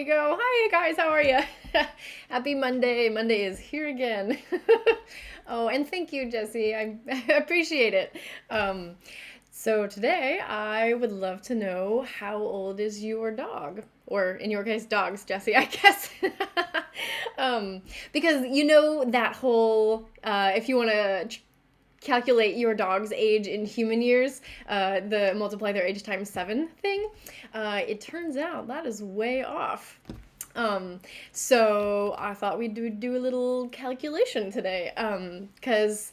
we go. Hi guys, how are you? Happy Monday. Monday is here again. Oh, and thank you, Jesse. I appreciate it. Um, so today I would love to know, how old is your dog? Or in your case, dogs, Jesse, I guess. um, because you know that whole, if you want to calculate your dog's age in human years, the multiply their age times 7 thing, it turns out that is way off. So I thought we'd do a little calculation today, because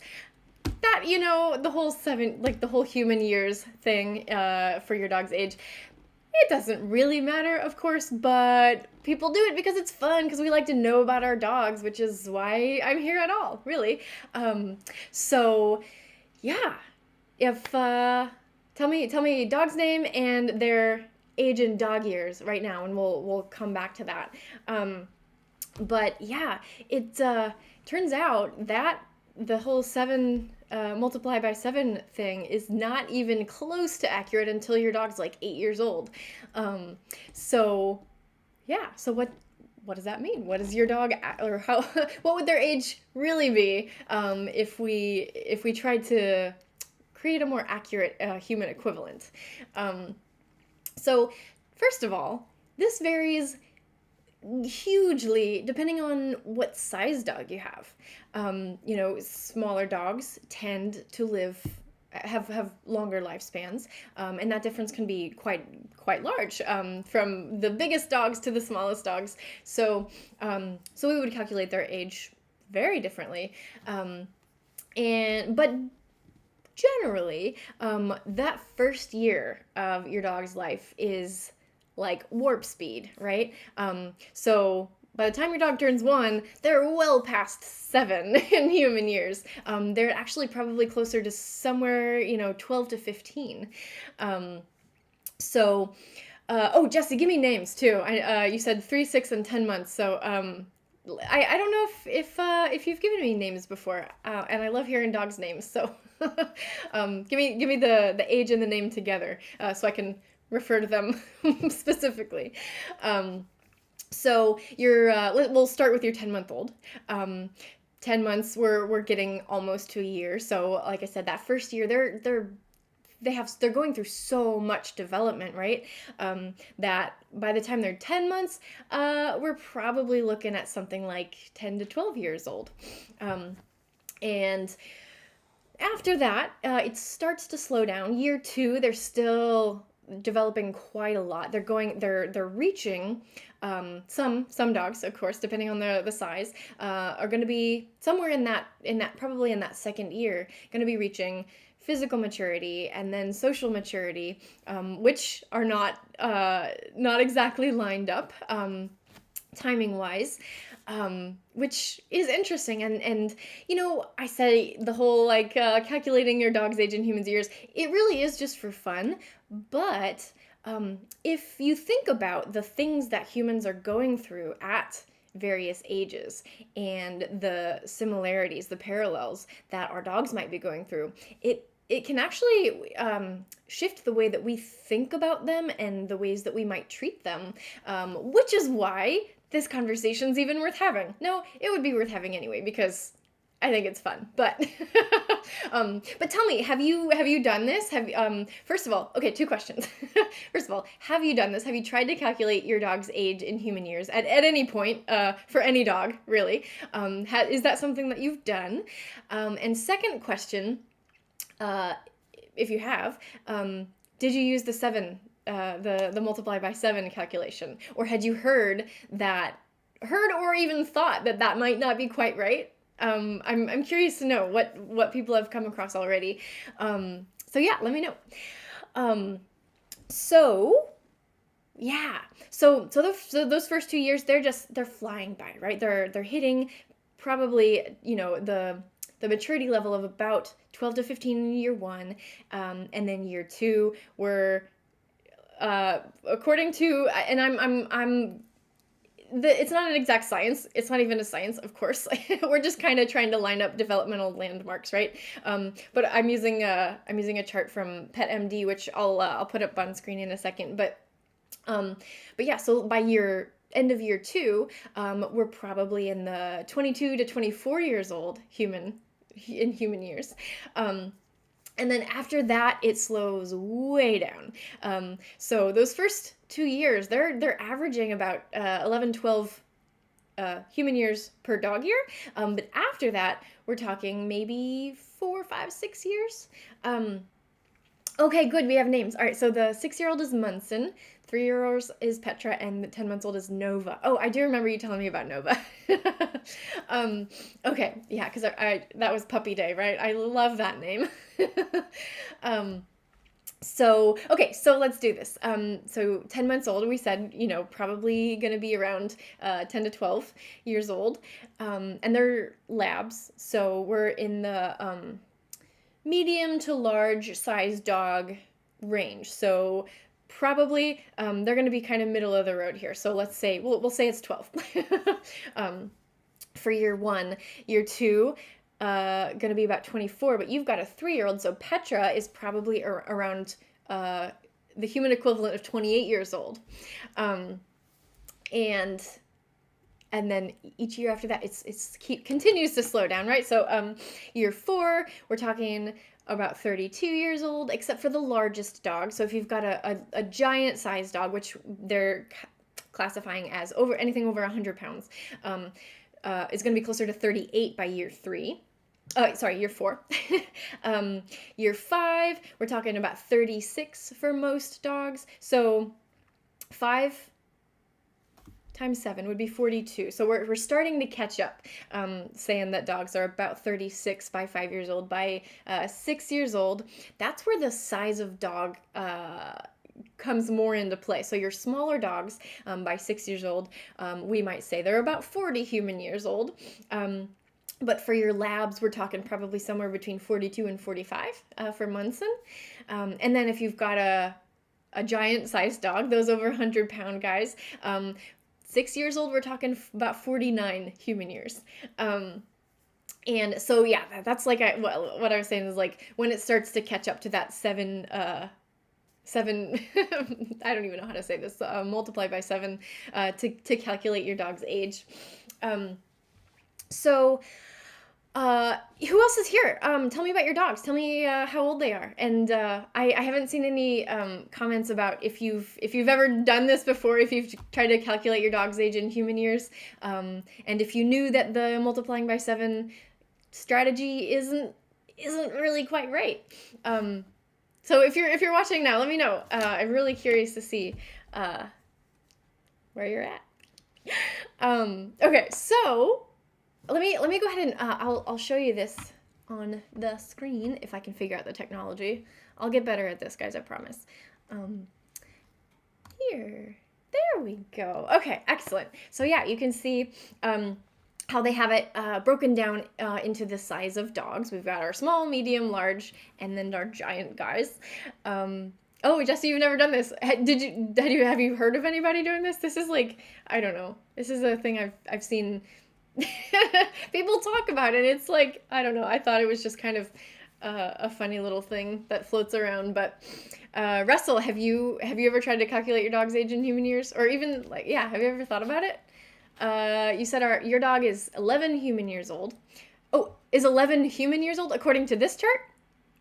that, the whole the whole human years thing, for your dog's age, it doesn't really matter, of course, but people do it because it's fun, because we like to know about our dogs, which is why I'm here at all, really. So, yeah, if tell me dog's name and their age in dog years right now, and we'll come back to that. But yeah, it turns out that the whole 7 multiply by 7 thing is not even close to accurate until your dog's like 8 years old. So yeah, so what does that mean? What is your dog, or how what would their age really be, if we tried to create a more accurate human equivalent? So first of all, this varies hugely depending on what size dog you have. Smaller dogs tend to have longer lifespans, and that difference can be quite large, from the biggest dogs to the smallest dogs. So we would calculate their age very differently, but generally, that first year of your dog's life is like warp speed, right? So by the time your dog turns 1, they're well past 7 in human years. They're actually probably closer to somewhere, 12 to 15. Oh, Jesse, give me names too. You said 3, 6, and 10 months. So I don't know if you've given me names before, and I love hearing dogs' names. So give me the age and the name together, so I can refer to them specifically. So we'll start with your 10-month-old. 10 months, we're getting almost to a year. So like I said, that first year, they're going through so much development, right? That by the time they're 10 months, we're probably looking at something like 10 to 12 years old. And after that, it starts to slow down. Year 2, they're still developing quite a lot. They're reaching, some dogs, of course, depending on the size, are going to be somewhere in that probably in that second year, going to be reaching physical maturity and then social maturity, which are not exactly lined up, timing wise, which is interesting. And I say the whole calculating your dog's age in humans' years, it really is just for fun. But if you think about the things that humans are going through at various ages and the similarities, the parallels that our dogs might be going through, it can actually shift the way that we think about them and the ways that we might treat them, which is why this conversation's even worth having. No, it would be worth having anyway, because I think it's fun. But but tell me, have you done this? First of all, okay, 2 questions. First of all, have you done this? Have you tried to calculate your dog's age in human years at any point, for any dog, really? Is that something that you've done? And second question, if you have, did you use the 7, the multiply by 7 calculation, or had you heard or even thought that might not be quite right? I'm curious to know what people have come across already. So yeah, let me know. So yeah, so those first 2 years, they're flying by, right? They're hitting probably the maturity level of about 12 to 15 in year 1, and then year 2, we're according to, and it's not an exact science. It's not even a science, of course. We're just kind of trying to line up developmental landmarks, right? But I'm using a chart from PetMD, which I'll put up on screen in a second. But yeah, so by year, end of year 2, we're probably in the 22 to 24 years old in human years. And then after that, it slows way down. So those first 2 years, they're averaging about 11, 12 human years per dog year. But after that, we're talking maybe 4, 5, 6 years. Okay, good. We have names. All right, so the 6-year-old is Munson, 3-year-old is Petra, and the 10-month-old is Nova. Oh, I do remember you telling me about Nova. Okay, yeah, because that was Puppy Day, right? I love that name. Okay, so let's do this. So 10 months old, we said, probably going to be around 10 to 12 years old. And they're labs, so we're in the medium to large size dog range. So probably they're going to be kind of middle of the road here. So let's say, we'll say it's 12 for year 1. Year 2, going to be about 24, but you've got a 3-year-old, so Petra is probably around the human equivalent of 28 years old. And then each year after that, continues to slow down, right? So year 4, we're talking about 32 years old, except for the largest dog. So if you've got a giant size dog, which they're classifying as anything over 100 pounds, is going to be closer to 38 by year 3. Year 4. Year 5, we're talking about 36 for most dogs. So 5 times 7 would be 42. So we're starting to catch up, saying that dogs are about 36 by 5 years old. By 6 years old, that's where the size of dog comes more into play. So your smaller dogs, by 6 years old, we might say they're about 40 human years old. But for your labs, we're talking probably somewhere between 42 and 45 for Munson. And then if you've got a giant-sized dog, those over 100-pound guys, 6 years old, we're talking about 49 human years. And so, yeah, that's like what I was saying is like when it starts to catch up to that 7, I don't even know how to say this, multiply by 7 to calculate your dog's age. Who else is here? Tell me about your dogs. Tell me how old they are. And I haven't seen any comments about if you've ever done this before, if you've tried to calculate your dog's age in human years, and if you knew that the multiplying by 7 strategy isn't really quite right. So if you're watching now, let me know. I'm really curious to see where you're at. Okay, so let me go ahead and I'll show you this on the screen if I can figure out the technology. I'll get better at this, guys, I promise. There we go. Okay, excellent. So yeah, you can see how they have it broken down into the size of dogs. We've got our small, medium, large, and then our giant guys. Oh, Jesse, you've never done this. Have you heard of anybody doing this? This is like, I don't know. This is a thing I've seen people talk about it. It's like, I don't know. I thought it was just kind of a funny little thing that floats around. But Russell, have you ever tried to calculate your dog's age in human years? Or even have you ever thought about it? You said your dog is 11 human years old. Oh, is 11 human years old according to this chart?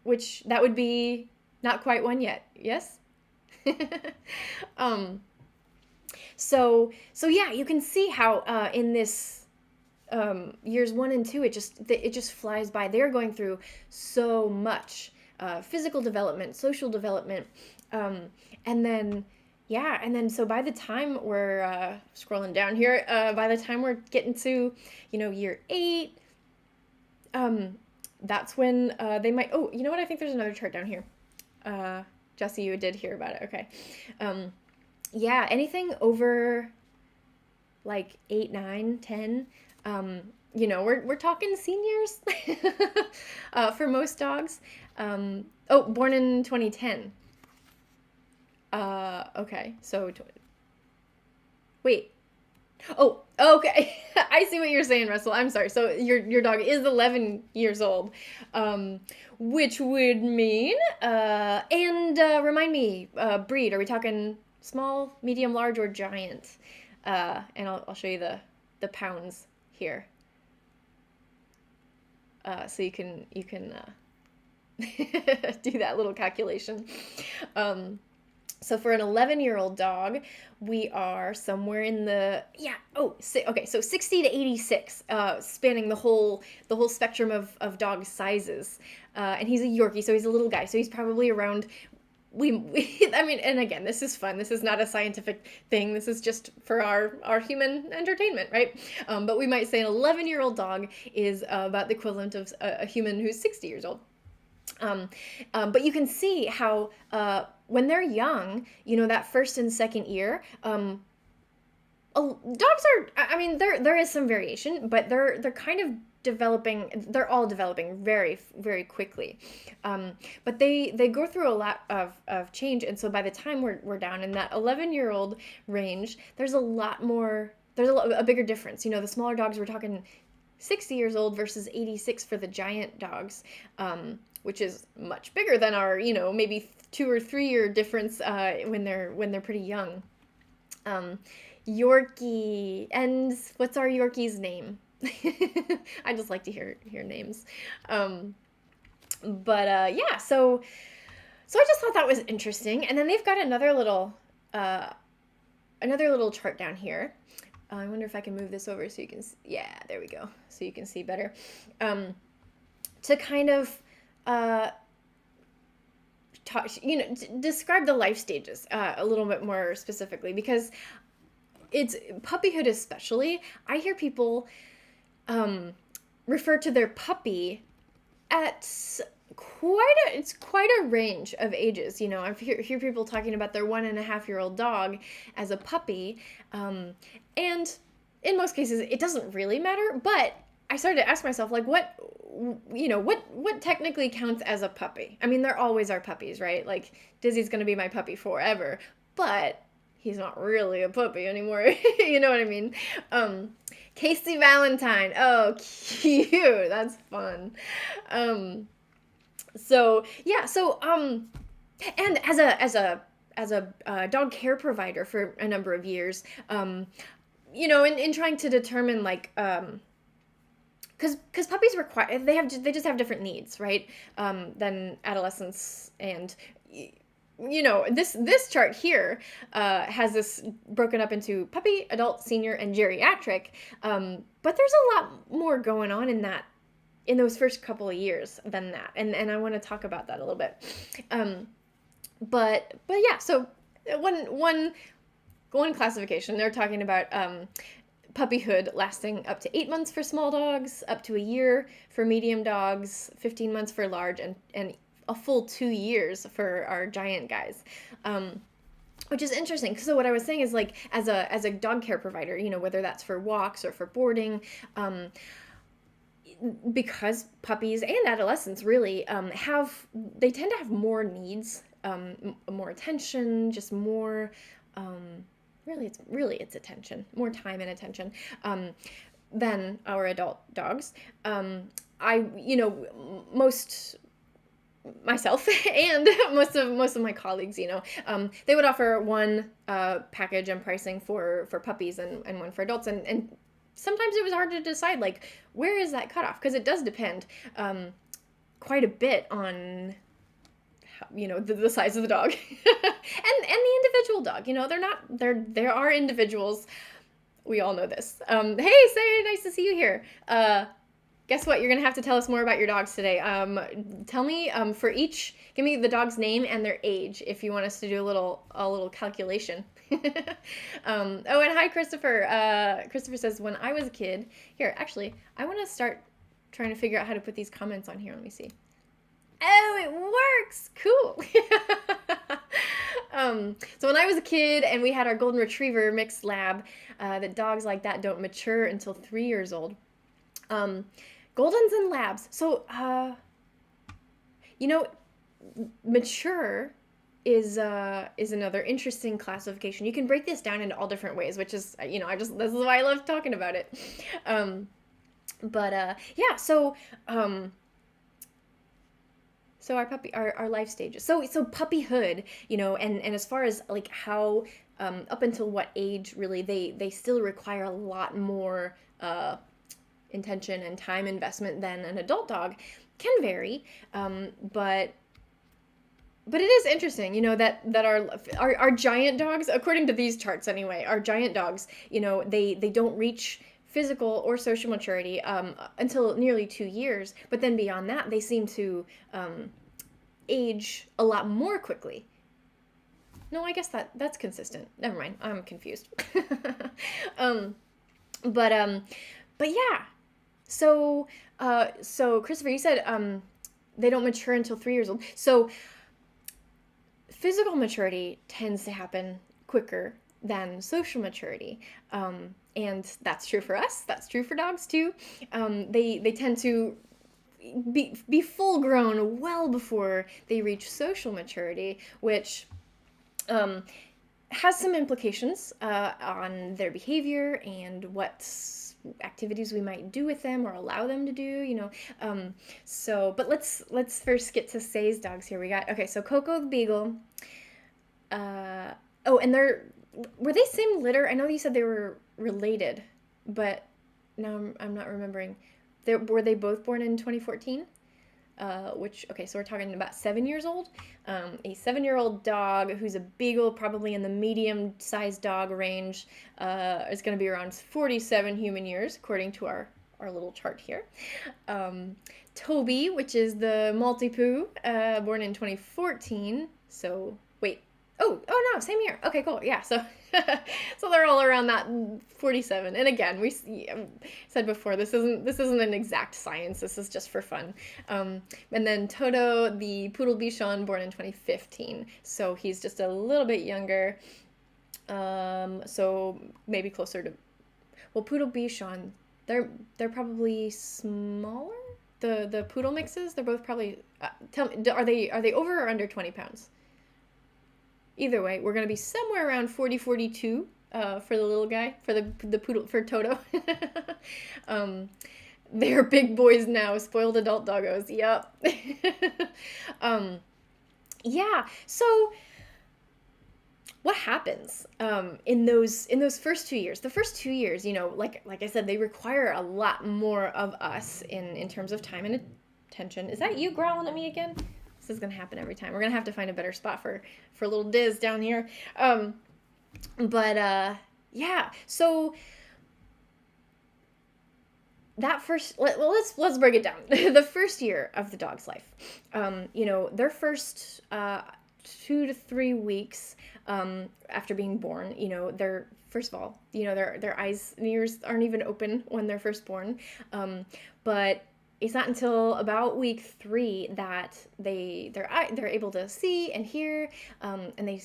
Which that would be not quite one yet. Yes? So yeah, you can see how in this years 1 and 2, it just flies by. They're going through so much physical development, social development, and then so by the time we're scrolling down here, by the time we're getting to year 8, that's when they might. Oh, you know what? I think there's another chart down here. Jesse, you did hear about it. Okay. Yeah, anything over like 8, 9, 10. We're talking seniors for most dogs. Born in 2010. Okay, so wait. Oh, okay. I see what you're saying, Russell. I'm sorry. So your dog is 11 years old, which would mean remind me, breed. Are we talking small, medium, large, or giant? And I'll show you the pounds here. So you can do that little calculation. So for an 11-year-old dog, we are somewhere in the, so 60 to 86, spanning the whole spectrum of dog sizes. And he's a Yorkie, so he's a little guy. So he's probably around, I mean, and again, this is fun. This is not a scientific thing. This is just for our human entertainment, right? But we might say an 11-year-old dog is about the equivalent of a human who's 60 years old. But you can see how when they're young, that first and second year, dogs are, I mean, there is some variation, but they're kind of they're all developing very, very quickly. But they go through a lot of change. And so by the time we're down in that 11-year-old range, there's a bigger difference. The smaller dogs, we're talking 60 years old versus 86 for the giant dogs, which is much bigger than our, maybe 2 or 3 year difference when they're pretty young. Yorkie, and what's our Yorkie's name? I just like to hear names. Yeah, so I just thought that was interesting. And then they've got another little chart down here. I wonder if I can move this over so you can see. Yeah, there we go. So you can see better. To kind of describe the life stages a little bit more specifically, because it's puppyhood especially. I hear people refer to their puppy at quite a range of ages. I hear people talking about their 1.5-year-old dog as a puppy, and in most cases it doesn't really matter. But I started to ask myself, like, what technically counts as a puppy? I mean, there always are puppies, right? Like, Dizzy's gonna be my puppy forever, but he's not really a puppy anymore. You know what I mean? Casey Valentine. Oh, cute. That's fun. And as a dog care provider for a number of years, in trying to determine, like, because puppies they just have different needs, right? Than adolescents. And this chart here has this broken up into puppy, adult, senior, and geriatric. But there's a lot more going on in those first couple of years than that, and I want to talk about that a little bit. But yeah, so one classification, they're talking about puppyhood lasting up to 8 months for small dogs, up to a year for medium dogs, 15 months for large, and a full 2 years for our giant guys. Which is interesting. So what I was saying is, like, as a dog care provider, whether that's for walks or for boarding, because puppies and adolescents really they tend to have more needs, more attention, just more, it's attention, more time and attention, than our adult dogs. Myself and most of my colleagues, they would offer one package and pricing for puppies and one for adults, and sometimes it was hard to decide, like, where is that cutoff, because it does depend quite a bit on the size of the dog and the individual dog. There are individuals, we all know this. Hey, Say, nice to see you here. Guess what? You're going to have to tell us more about your dogs today. Tell me, for each, give me the dog's name and their age if you want us to do a little calculation. And hi, Christopher. Christopher says, when I was a kid, here, actually, I want to start trying to figure out how to put these comments on here. Let me see. Oh, it works. Cool. So when I was a kid and we had our golden retriever mixed lab, that dogs like that don't mature until 3 years old. Goldens and labs. So, mature is another interesting classification. You can break this down into all different ways, which is, this is why I love talking about it. So our life stages. So puppyhood, and as far as, like, how up until what age really they still require a lot more intention and time investment than an adult dog. Can vary, but it is interesting, that our giant dogs, according to these charts anyway, our giant dogs, they don't reach physical or social maturity until nearly 2 years. But then beyond that, they seem to age a lot more quickly. No, I guess that's consistent. Never mind, I'm confused. But yeah. So Christopher, you said they don't mature until 3 years old. So physical maturity tends to happen quicker than social maturity. And that's true for us. That's true for dogs too. They tend to be full grown well before they reach social maturity, which has some implications on their behavior and what activities we might do with them or allow them to do, but let's first get to Say's dogs here. So Coco the Beagle, and were they same litter? I know you said they were related, but now I'm not remembering. Were they both born in 2014? So we're talking about 7 years old. A 7-year-old dog who's a beagle, probably in the medium-sized dog range, is going to be around 47 human years, according to our little chart here. Toby, which is the Maltipoo, born in 2014. So, wait. Oh no, same year. Okay, cool. Yeah, so so they're all around that 47. And again, we said before, this isn't an exact science. This is just for fun. And then Toto, the Poodle Bichon, born in 2015. So he's just a little bit younger. So maybe closer to, well, Poodle Bichon, they're probably smaller. The poodle mixes, they're both probably. Tell me, are they over or under 20 pounds? Either way, we're going to be somewhere around 40, 42 for the little guy, for the poodle, for Toto. They're big boys now, spoiled adult doggos. Yep. Yeah, so what happens in those first 2 years? The first 2 years, like I said, they require a lot more of us in terms of time and attention. Is that you growling at me again? This is going to happen every time. We're going to have to find a better spot for little Diz down here. Yeah. So that first, let's break it down. The first year of the dog's life, their first 2 to 3 weeks after being born, they're, first of all, their eyes and ears aren't even open when they're first born. But it's not until about week 3 that they're able to see and hear, and they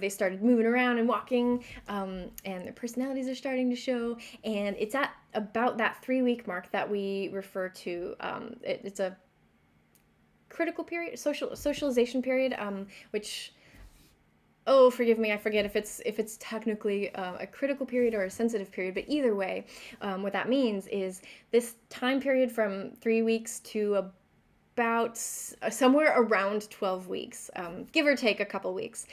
started moving around and walking, and their personalities are starting to show. And it's at about that 3-week mark that we refer to. It's a critical period, socialization period, which. Oh, forgive me, I forget if it's technically a critical period or a sensitive period, but either way, what that means is this time period from 3 weeks to about somewhere around 12 weeks, give or take a couple weeks,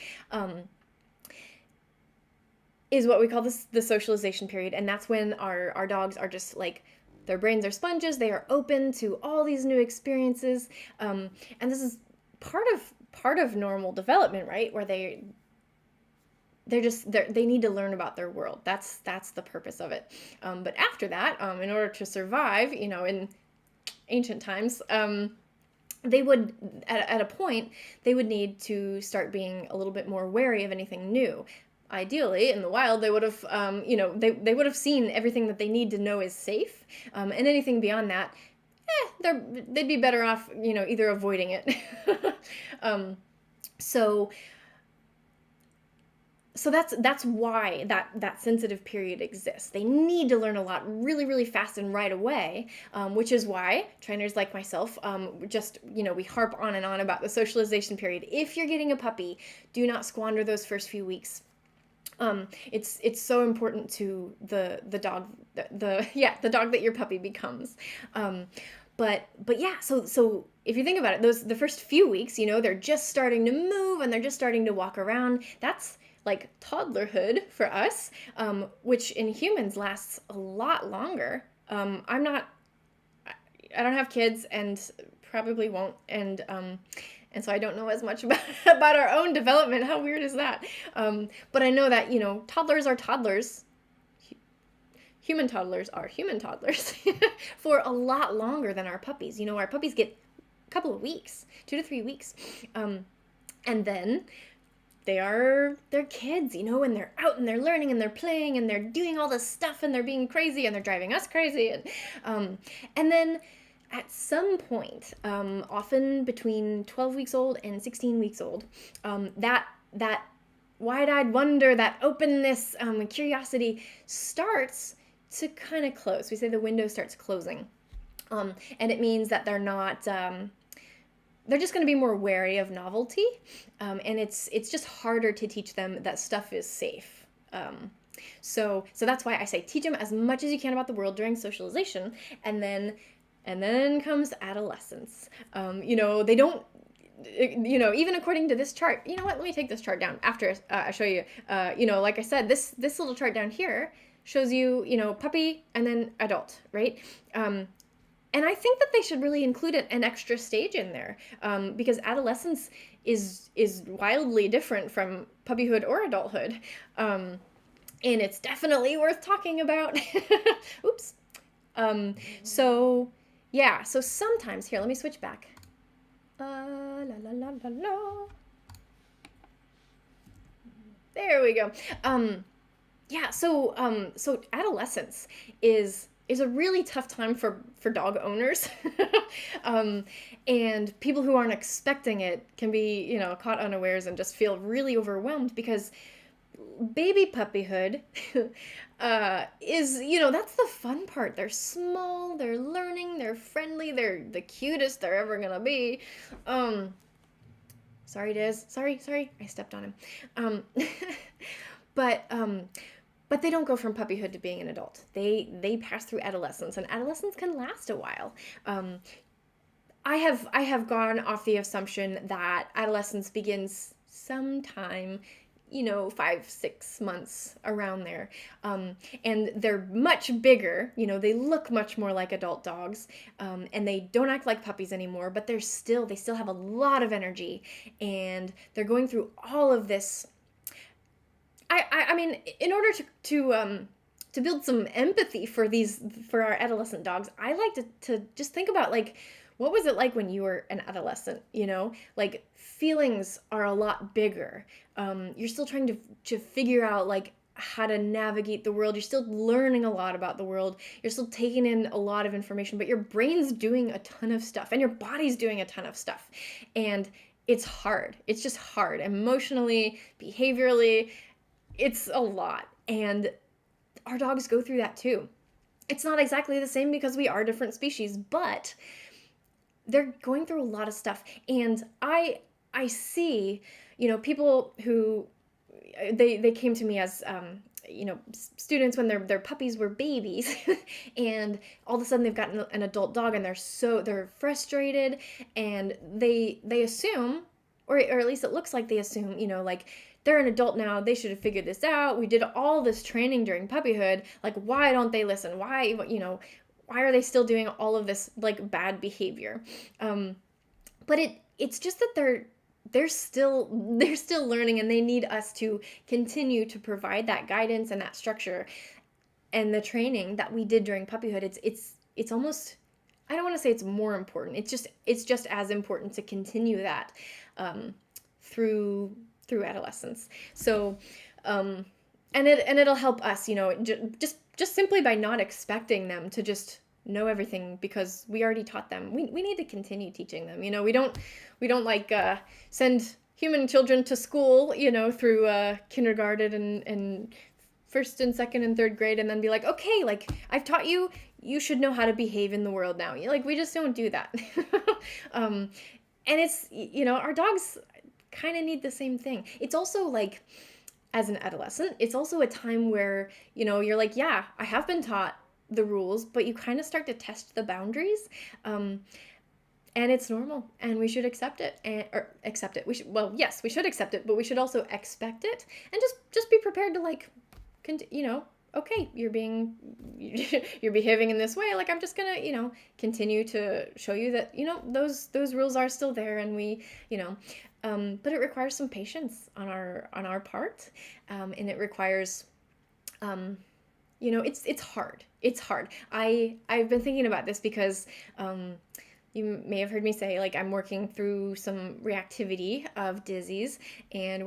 is what we call the socialization period. And that's when our dogs are just like, their brains are sponges, they are open to all these new experiences, and this is part of normal development, right? Where they need to learn about their world. That's the purpose of it. But after that, in order to survive, in ancient times, they would, at a point, they would need to start being a little bit more wary of anything new. Ideally, in the wild, they would have, they would have seen everything that they need to know is safe, and anything beyond that, they'd be better off, either avoiding it. So that's why that sensitive period exists. They need to learn a lot really, really fast and right away, which is why trainers like myself, we harp on and on about the socialization period. If you're getting a puppy, do not squander those first few weeks. It's so important to the dog, the dog that your puppy becomes. But yeah, so if you think about it, the first few weeks, they're just starting to move and they're just starting to walk around. That's like toddlerhood for us, which in humans lasts a lot longer. I don't have kids and probably won't, and so I don't know as much about our own development. How weird is that? But I know that, toddlers are toddlers. Human toddlers are human toddlers for a lot longer than our puppies. Our puppies get a couple of weeks, 2 to 3 weeks. And then they're kids, and they're out and they're learning and they're playing and they're doing all this stuff and they're being crazy and they're driving us crazy. And then at some point, often between 12 weeks old and 16 weeks old, that wide-eyed wonder, that openness, curiosity starts to kind of close. We say the window starts closing. And it means that they're not, they're just going to be more wary of novelty. And it's just harder to teach them that stuff is safe. So that's why I say teach them as much as you can about the world during socialization, and then comes adolescence. They don't, even according to this chart, let me take this chart down after I show you. Like I said, this little chart down here shows you, puppy and then adult, right? And I think that they should really include an extra stage in there, because adolescence is wildly different from puppyhood or adulthood. And it's definitely worth talking about. Oops. So sometimes, here, let me switch back. La la la la la. There we go. So adolescence is a really tough time for dog owners. And people who aren't expecting it can be, caught unawares and just feel really overwhelmed, because baby puppyhood is, that's the fun part. They're small, they're learning, they're friendly, they're the cutest they're ever gonna be. Sorry, Diz. Sorry, I stepped on him. But they don't go from puppyhood to being an adult. They pass through adolescence, and adolescence can last a while. I have gone off the assumption that adolescence begins sometime, 5-6 months around there. And they're much bigger, they look much more like adult dogs, and they don't act like puppies anymore, but they still have a lot of energy, and they're going through all of this. I mean, in order to build some empathy for our adolescent dogs, I like to just think about, like, what was it like when you were an adolescent? Like, feelings are a lot bigger. You're still trying to figure out, like, how to navigate the world. You're still learning a lot about the world. You're still taking in a lot of information, but your brain's doing a ton of stuff and your body's doing a ton of stuff. And it's hard. It's just hard emotionally, behaviorally. It's a lot. And our dogs go through that too. It's not exactly the same because we are different species, but they're going through a lot of stuff. And I see, people who they came to me as students when their puppies were babies, and all of a sudden they've got an adult dog, and they're frustrated, and they assume, or at least it looks like they assume, like, they're an adult now, they should have figured this out. We did all this training during puppyhood. Like, why don't they listen? Why are they still doing all of this, like, bad behavior? But it's just that they're still learning, and they need us to continue to provide that guidance and that structure and the training that we did during puppyhood. It's almost, I don't want to say it's more important. It's just as important to continue that through adolescence. So, and it'll help us, just simply by not expecting them to just know everything because we already taught them. We need to continue teaching them. We don't like send human children to school, through kindergarten and first and second and third grade, and then be like, okay, like, I've taught you, you should know how to behave in the world now. Like, we just don't do that. And it's, our dogs kind of need the same thing. It's also like, as an adolescent, it's also a time where, you're like, yeah, I have been taught the rules, but you kind of start to test the boundaries. And it's normal, and we should accept it, or accept it. Well, yes, we should accept it, but we should also expect it, and just be prepared to like, okay, you're being, you're behaving in this way. Like, I'm just gonna, continue to show you that, those rules are still there, and we, but it requires some patience on our part, and it requires, it's hard. It's hard. I've been thinking about this because, you may have heard me say, like, I'm working through some reactivity of Dizzy's, and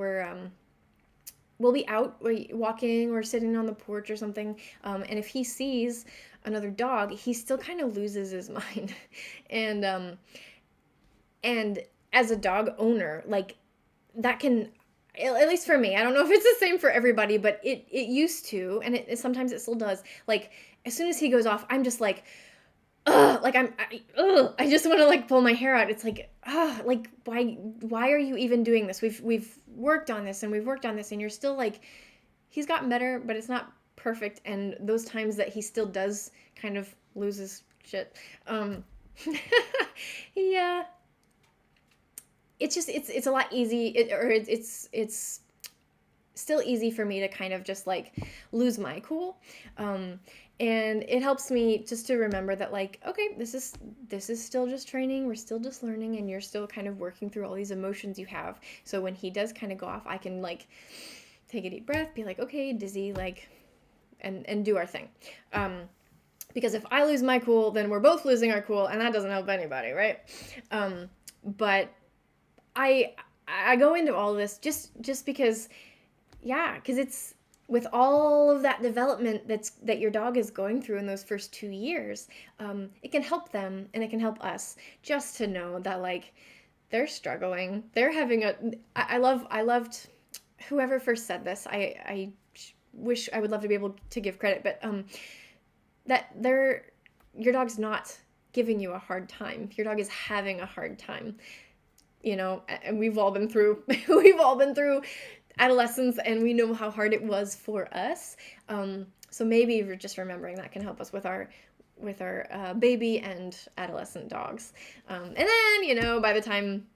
we'll be out walking or sitting on the porch or something, and if he sees another dog, he still kind of loses his mind, and as a dog owner, like, that can, at least for me, I don't know if it's the same for everybody, but it used to, and sometimes it still does. Like, as soon as he goes off, I'm just like, ugh, like I just want to like pull my hair out. It's like, like, why are you even doing this? We've worked on this and we've worked on this, and you're still like, he's gotten better, but it's not perfect. And those times that he still does kind of loses shit, yeah, it's just, it's a lot easy, it's still easy for me to kind of just like lose my cool, and it helps me just to remember that, like, okay, this is still just training, we're still just learning, and you're still kind of working through all these emotions you have. So when he does kind of go off, I can like take a deep breath, be like, okay, Dizzy, like, and do our thing, because if I lose my cool, then we're both losing our cool, and that doesn't help anybody, right? But I go into all of this just because, yeah, because it's with all of that development that your dog is going through in those first 2 years, it can help them and it can help us just to know that, like, they're struggling, they're having I loved whoever first said this. I wish I would love to be able to give credit, but that your dog's not giving you a hard time. Your dog is having a hard time. And we've all been through adolescence, and we know how hard it was for us. So maybe just remembering that can help us with our baby and adolescent dogs. And then, by the time,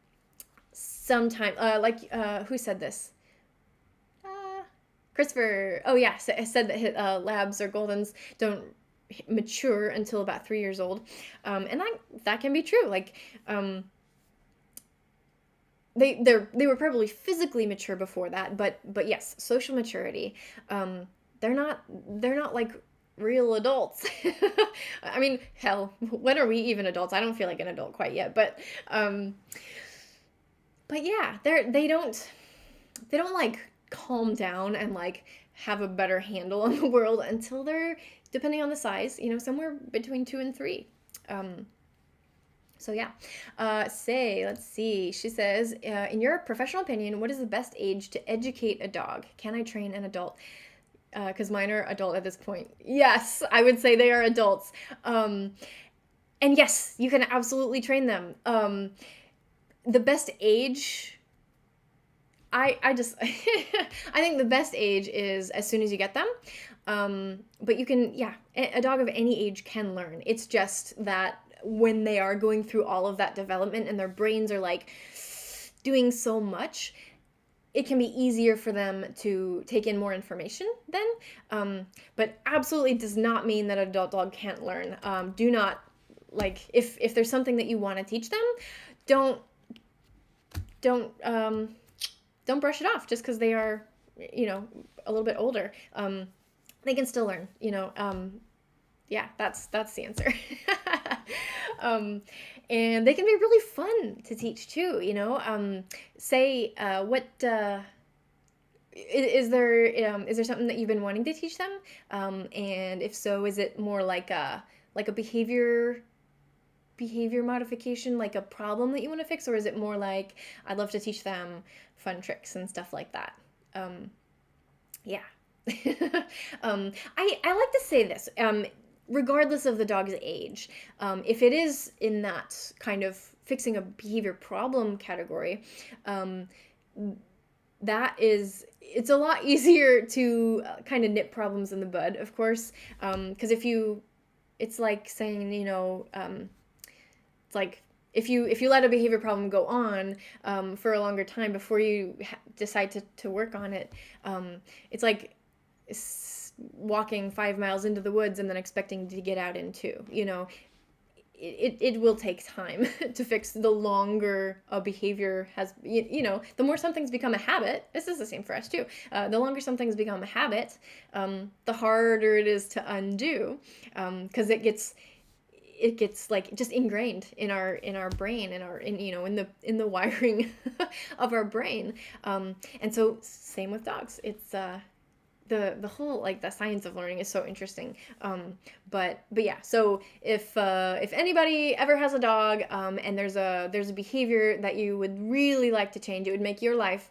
who said this? Christopher. Oh yeah, said that labs or Goldens don't mature until about 3 years old, and that can be true. Like, they were probably physically mature before that, but yes, social maturity. They're not like real adults. I mean, hell, when are we even adults? I don't feel like an adult quite yet, but yeah, they don't like calm down and like have a better handle on the world until they're, depending on the size, somewhere between 2 and 3. So yeah, let's see. She says, in your professional opinion, what is the best age to educate a dog? Can I train an adult? Because mine are adult at this point. Yes, I would say they are adults. And yes, you can absolutely train them. The best age, I just, I think the best age is as soon as you get them. But you can, yeah, a dog of any age can learn. It's just that when they are going through all of that development and their brains are like doing so much, it can be easier for them to take in more information then. But absolutely does not mean that an adult dog can't learn. Do not, like, if there's something that you want to teach them, don't brush it off just because they are, a little bit older. They can still learn, yeah, that's the answer. And they can be really fun to teach too, say, is there something that you've been wanting to teach them? And if so, is it more like a behavior modification, like a problem that you want to fix, or is it more like, I'd love to teach them fun tricks and stuff like that? Yeah. I like to say this, regardless of the dog's age, if it is in that kind of fixing a behavior problem category, it's a lot easier to kind of nip problems in the bud, of course, because it's like saying, it's like if you let a behavior problem go on for a longer time before you decide to work on it, it's like walking 5 miles into the woods and then expecting to get out in two. It will take time to fix. The longer a behavior has, the more some things become a habit. This is the same for us too. The longer some things become a habit, the harder it is to undo, because it gets like just ingrained in our brain, in the wiring of our brain. And so same with dogs. It's the whole, like, the science of learning is so interesting. But yeah, so if anybody ever has a dog, and there's a behavior that you would really like to change, it would make your life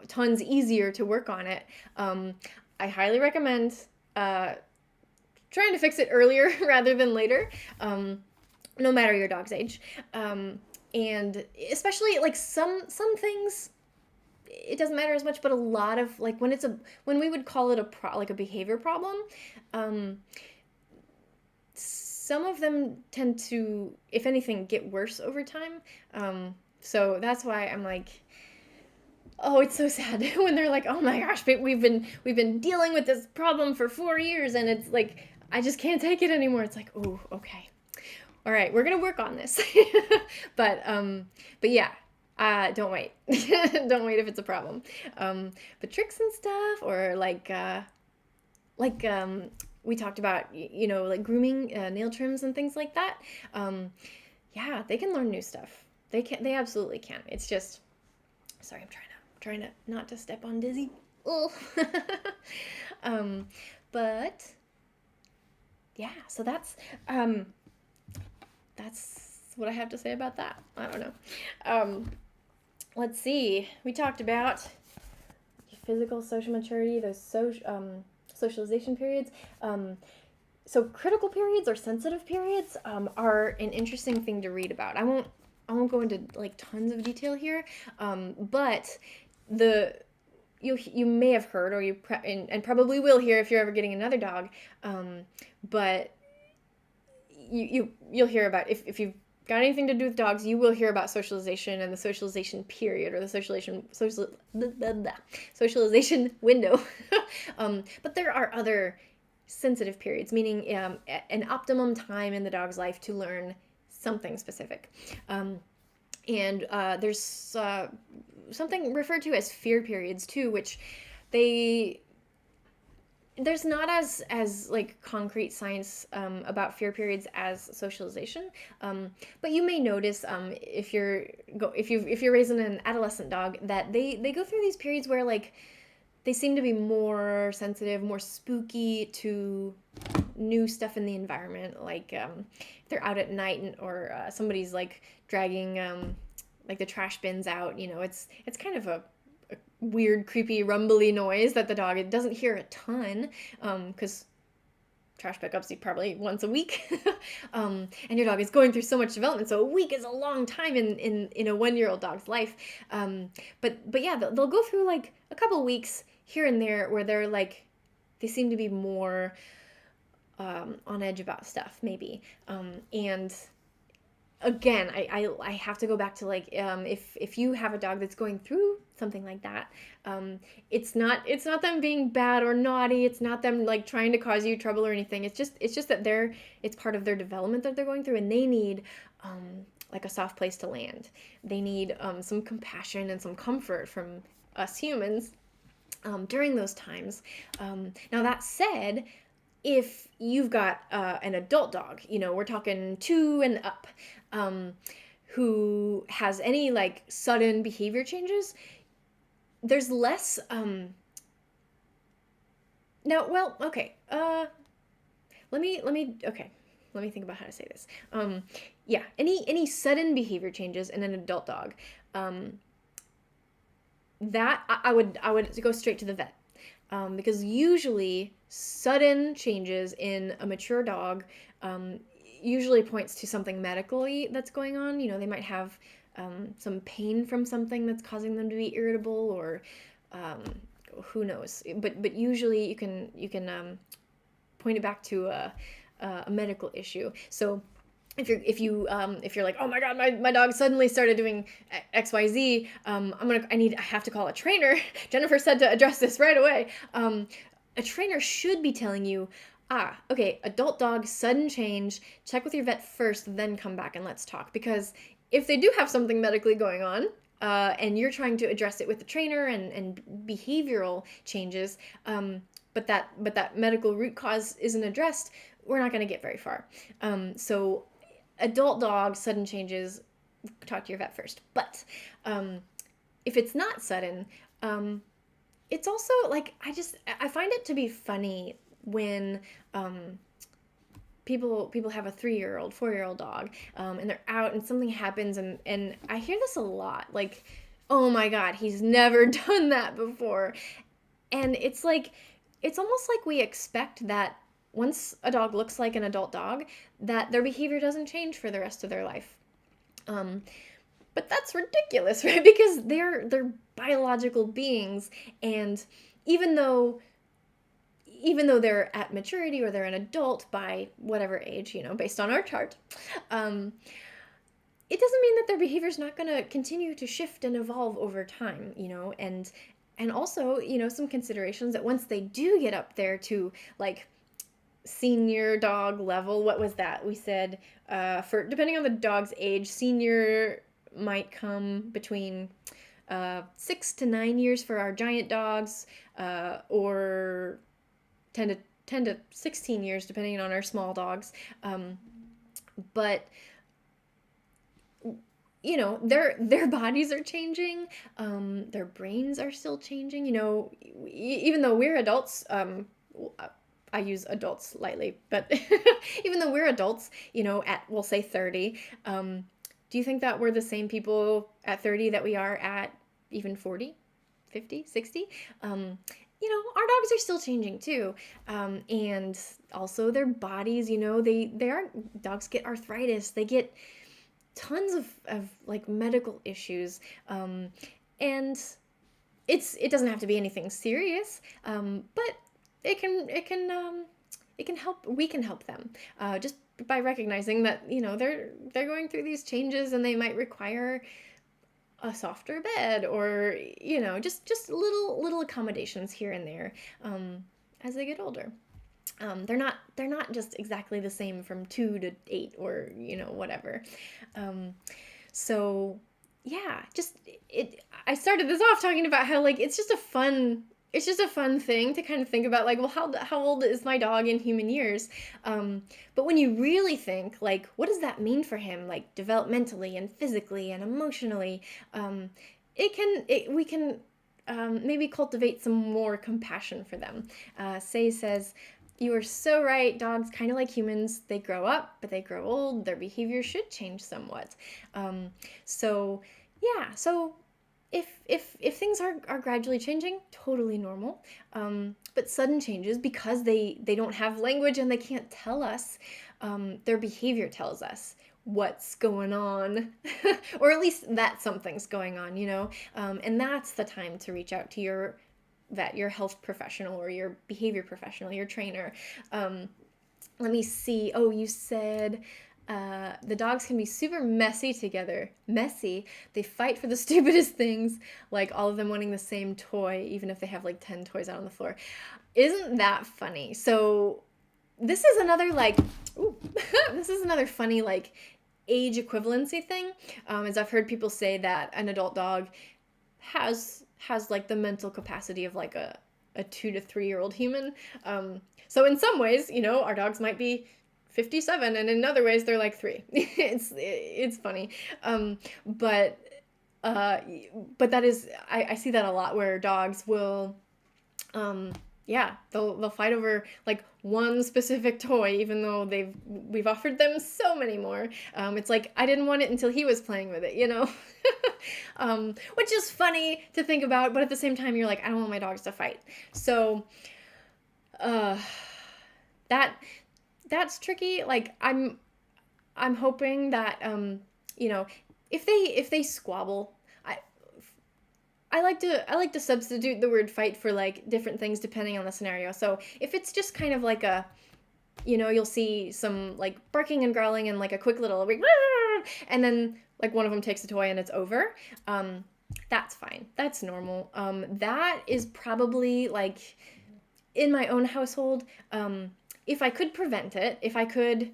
tons easier to work on it. I highly recommend trying to fix it earlier rather than later, no matter your dog's age. And especially, like, some things, it doesn't matter as much, but a lot of, like, when we would call it a behavior problem, some of them tend to, if anything, get worse over time. So that's why I'm like, oh, it's so sad when they're like, oh my gosh, we've been dealing with this problem for 4 years, and it's like, I just can't take it anymore. It's like, oh, okay, all right, we're gonna work on this. But yeah. Don't wait. Don't wait if it's a problem. But tricks and stuff, or like we talked about, like grooming, nail trims and things like that. Yeah, they can learn new stuff. They absolutely can. It's just, sorry, I'm trying to not to step on Dizzy. Oh. But yeah, so that's what I have to say about that. I don't know. Let's see. We talked about physical, social maturity, those socialization periods. So critical periods or sensitive periods are an interesting thing to read about. I won't go into like tons of detail here, but you may have heard, or and probably will hear if you're ever getting another dog, but you'll hear about, if you've got anything to do with dogs, you will hear about socialization and the socialization period, or the socialization window. But there are other sensitive periods, meaning an optimum time in the dog's life to learn something specific. And there's something referred to as fear periods too, which there's not as like concrete science about fear periods as socialization, but you may notice if you're raising an adolescent dog, that they go through these periods where, like, they seem to be more sensitive, more spooky to new stuff in the environment, like if they're out at night or somebody's like dragging like the trash bins out. It's kind of a weird, creepy, rumbly noise that the dog doesn't hear a ton, because trash pickups probably once a week. And your dog is going through so much development, so a week is a long time in a 1-year-old dog's life. But yeah, they'll go through like a couple weeks here and there where they seem to be more on edge about stuff, maybe. And again, I have to go back to, like, if you have a dog that's going through something like that, it's not them being bad or naughty. It's not them like trying to cause you trouble or anything. It's just that it's part of their development that they're going through, and they need like a soft place to land. They need some compassion and some comfort from us humans during those times. Now, that said, if you've got an adult dog, we're talking 2 and up, who has any like sudden behavior changes, there's less now, well, okay, let me think about how to say this. Yeah, any sudden behavior changes in an adult dog, that I would go straight to the vet, because usually sudden changes in a mature dog usually points to something medically that's going on. They might have some pain from something that's causing them to be irritable, or who knows. But usually you can point it back to a medical issue. So if you're like, oh my god, my dog suddenly started doing XYZ, I have to call a trainer. Jennifer said to address this right away. A trainer should be telling you, okay, adult dog, sudden change, check with your vet first, then come back and let's talk. Because if they do have something medically going on, and you're trying to address it with the trainer and behavioral changes, but that medical root cause isn't addressed, we're not going to get very far. So adult dog, sudden changes, talk to your vet first. But if it's not sudden, it's also like, I find it to be funny when people have a 3-year-old, 4-year-old dog, and they're out and something happens, and I hear this a lot, like, oh my god, he's never done that before. And it's like, it's almost like we expect that once a dog looks like an adult dog, that their behavior doesn't change for the rest of their life. But that's ridiculous, right? Because they're biological beings, and even though they're at maturity or they're an adult by whatever age, based on our chart, it doesn't mean that their behavior is not going to continue to shift and evolve over time, and also, some considerations that once they do get up there to like senior dog level, what was that? We said for depending on the dog's age, senior might come between 6 to 9 years for our giant dogs, or 10 to 16 years depending on our small dogs. But their bodies are changing, their brains are still changing, even though we're adults, I use adults lightly, but even though we're adults, at, we'll say 30, do you think that we're the same people at 30 that we are at even 40, 50, 60? Our dogs are still changing too. And also their bodies, dogs get arthritis, they get tons of like medical issues. And it doesn't have to be anything serious, but it can help. We can help them just by recognizing that they're going through these changes, and they might require a softer bed, or just little accommodations here and there as they get older. They're not just exactly the same from 2 to 8 or whatever. So yeah, I started this off talking about how like it's just a fun thing to kind of think about, like, well, how old is my dog in human years? But when you really think, like, what does that mean for him, like, developmentally and physically and emotionally, we can maybe cultivate some more compassion for them. Say says, you are so right, dogs, kind of like humans, they grow up, but they grow old, their behavior should change somewhat. So if things are gradually changing, totally normal. But sudden changes, because they don't have language and they can't tell us, their behavior tells us what's going on, or at least that something's going on, and that's the time to reach out to your vet, your health professional, or your behavior professional, your trainer. Let me see. Oh, you said the dogs can be super messy together. Messy. They fight for the stupidest things, like all of them wanting the same toy, even if they have like 10 toys out on the floor. Isn't that funny? So this is another this is another funny like age equivalency thing. As I've heard people say that an adult dog has like the mental capacity of like a 2 to 3-year-old human. So in some ways, our dogs might be 57, and in other ways they're like 3. It's funny. But that is, I see that a lot, where dogs will, they'll fight over like one specific toy, even though we've offered them so many more. It's like, I didn't want it until he was playing with it, which is funny to think about, but at the same time, you're like, I don't want my dogs to fight. So, that's tricky. Like, I'm hoping that, if they squabble, I like to substitute the word fight for like different things depending on the scenario. So if it's just kind of like a You'll see some like barking and growling and like a quick little like, and then like one of them takes a toy and it's over. That's fine. That's normal. That is probably like in my own household. If I could prevent it, if I could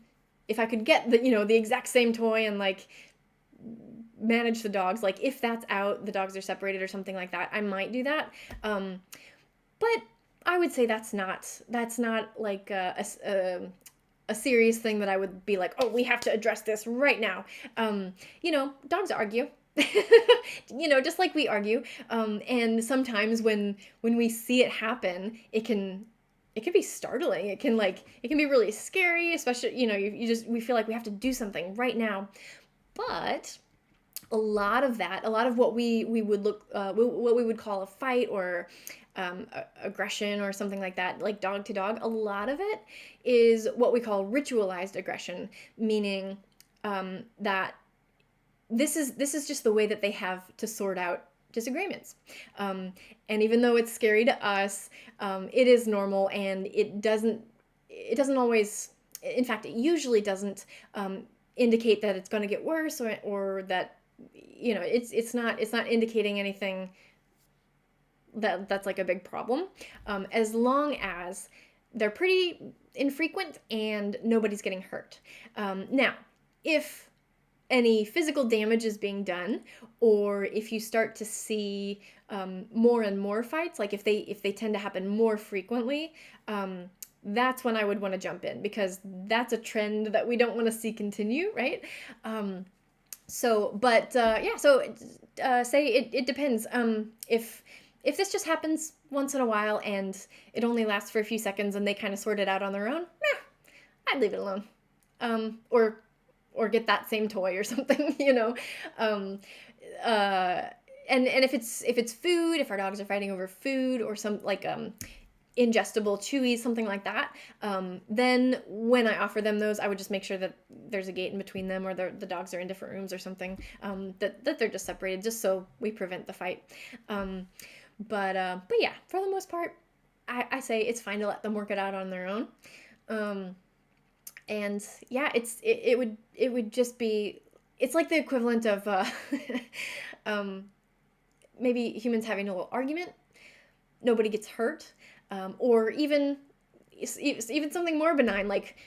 get the exact same toy and like manage the dogs, like if that's out, the dogs are separated or something like that, I might do that. But I would say that's not like a serious thing that I would be like, oh, we have to address this right now. Dogs argue. Just like we argue. And sometimes when we see it happen, it can be startling. It can be really scary, especially, we feel like we have to do something right now. But a lot of what we would what we would call a fight or aggression or something like that, like dog to dog, a lot of it is what we call ritualized aggression, meaning that this is just the way that they have to sort out disagreements. And even though it's scary to us, it is normal, and it doesn't always, in fact, it usually doesn't indicate that it's going to get worse, or that it's not indicating anything that's like a big problem, as long as they're pretty infrequent and nobody's getting hurt. Now, if any physical damage is being done, or if you start to see more and more fights, like if they tend to happen more frequently, that's when I would want to jump in, because that's a trend that we don't want to see continue, right? Say it depends. If this just happens once in a while and it only lasts for a few seconds and they kind of sort it out on their own, I'd leave it alone. Or get that same toy or something, And if it's food, if our dogs are fighting over food or some like ingestible chewies, something like that, then when I offer them those, I would just make sure that there's a gate in between them, or the dogs are in different rooms or something, that they're just separated, just so we prevent the fight. But yeah, for the most part, I say it's fine to let them work it out on their own. And yeah, it would just be, it's like the equivalent of maybe humans having a little argument, nobody gets hurt, or even something more benign, like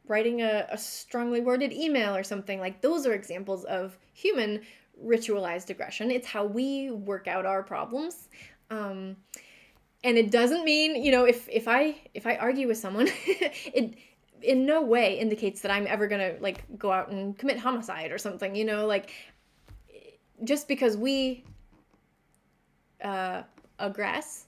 writing a strongly worded email or something. Like, those are examples of human ritualized aggression. It's how we work out our problems. And it doesn't mean, if I argue with someone, it in no way indicates that I'm ever gonna like go out and commit homicide or something, like, just because we aggress,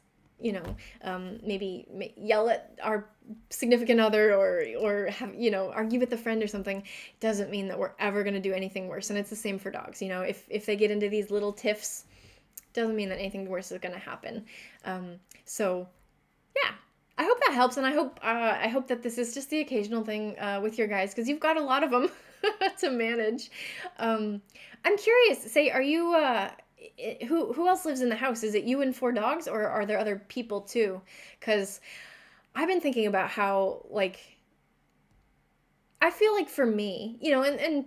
maybe yell at our significant other, or have, argue with a friend or something, doesn't mean that we're ever going to do anything worse. And it's the same for dogs. If they get into these little tiffs, doesn't mean that anything worse is going to happen. So yeah, I hope that helps, and I hope that this is just the occasional thing with your guys, because you've got a lot of them to manage. I'm curious, say, are you who else lives in the house? Is it you and 4 dogs, or are there other people too? Because I've been thinking about how, like, I feel like for me, and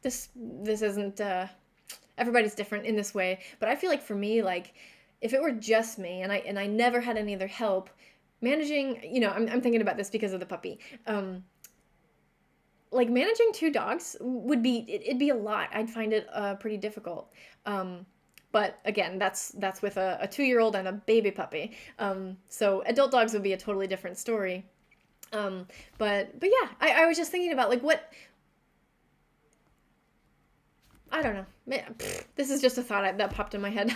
this isn't everybody's different in this way, but I feel like for me, like, if it were just me and I never had any other help managing, I'm thinking about this because of the puppy. Like, managing 2 dogs it'd be a lot. I'd find it pretty difficult. But again, that's with a 2-year-old and a baby puppy. So adult dogs would be a totally different story. But yeah, I was just thinking about, like, what, I don't know. This is just a thought that popped in my head.